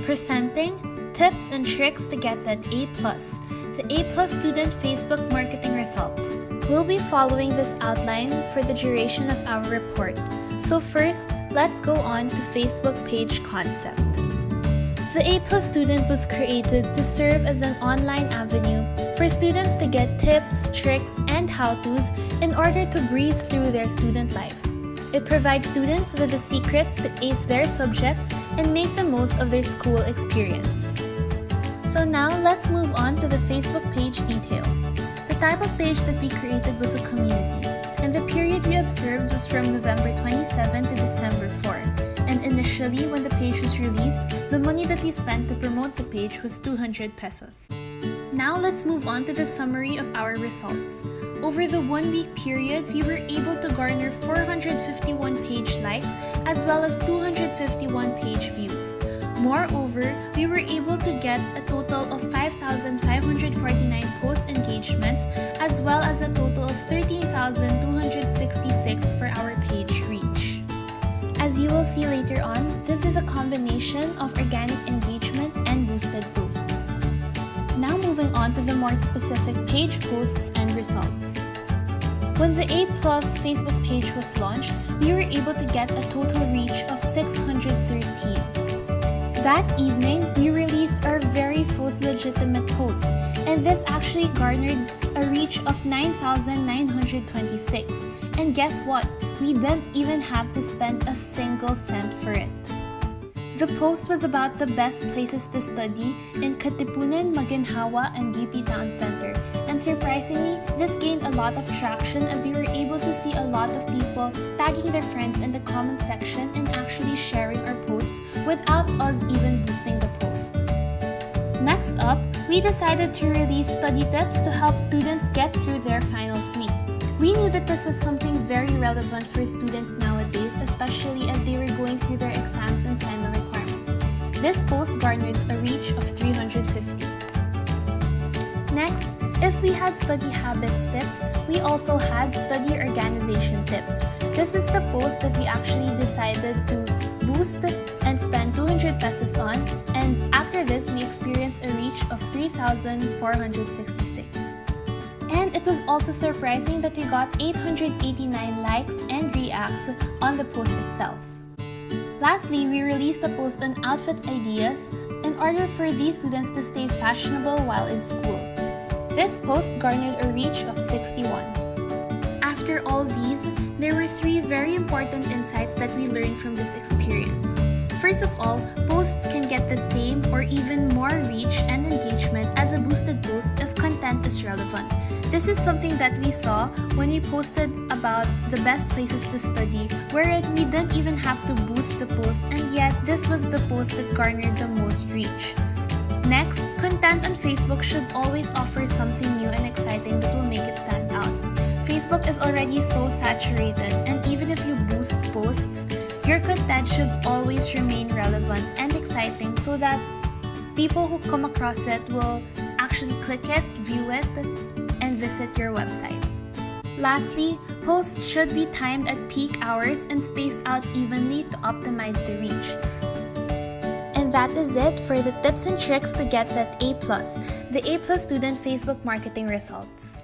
Presenting Tips and Tricks to Get That A+, the A+ Student Facebook Marketing Results. We'll be following this outline for the duration of our report. So first, let's go on to Facebook page concept. The A+ Student was created to serve as an online avenue for students to get tips, tricks, and how-tos in order to breeze through their student life. It provides students with the secrets to ace their subjects and make the most of their school experience. So now, let's move on to the Facebook page details. The type of page that we created was a community, and the period we observed was from November 27 to December 4. And initially, when the page was released, the money that we spent to promote the page was 200 pesos. Now let's move on to the summary of our results. Over the 1 week period, we were able to garner 451 page likes as well as 251 page views. Moreover, we were able to get a total of 5,549 post engagements as well as a total of 13,266 for our page reach. As you will see later on, this is a combination of organic engagement and boosted posts. Now moving on to the more specific page posts and results. When the A+ Facebook page was launched, we were able to get a total reach of 613. That evening, we released our very first legitimate post, and this actually garnered a reach of 9,926. And guess what? We didn't even have to spend a single cent for it. The post was about the best places to study in Katipunan, Maginhawa, and UP Town Center. And surprisingly, this gained a lot of traction as we were able to see a lot of people tagging their friends in the comment section and actually sharing our posts without us even boosting the post. Next up, we decided to release study tips to help students get through their finals week. We knew that this was something very relevant for students nowadays, especially as they were going through their exams and final requirements. This post garnered a reach of 350. Next, if we had study habits tips, we also had study organization tips. This was the post that we actually decided to boost and spend 200 pesos on, and after this, we experienced a reach of 3,466. And it was also surprising that we got 889 likes and reacts on the post itself. Lastly, we released a post on outfit ideas in order for these students to stay fashionable while in school. This post garnered a reach of 61. After all these, there were 3 very important insights that we learned from this experience. First of all, posts can get the same or even more reach and engagement as a boosted post if content is relevant. This is something that we saw when we posted about the best places to study, wherein we didn't even have to boost the post, and yet this was the post that garnered the most reach. Next, content on Facebook should always offer something new and exciting that will make it stand out. Facebook is already so saturated, and even if you boost posts, your content should always remain relevant and exciting so that people who come across it will actually click it, view it, and visit your website. Lastly, posts should be timed at peak hours and spaced out evenly to optimize the reach. And that is it for the tips and tricks to get that A+, the A+ Student Facebook Marketing Results.